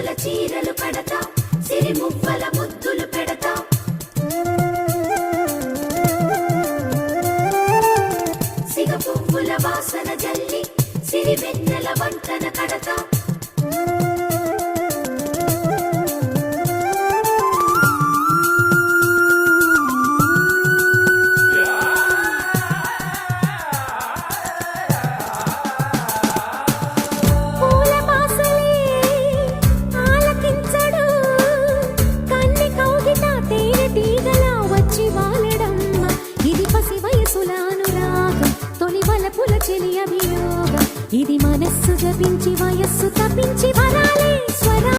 పువ్వుల చీరలు కడతా సిరి మువ్వల ముద్దులు పెడతా సిగ పువ్వుల వాసన జల్లి సిరి వెన్నెల వంటన కడతా ఇది మనస్సు జపించి వయస్సు తప్పించి వరాలే స్వరా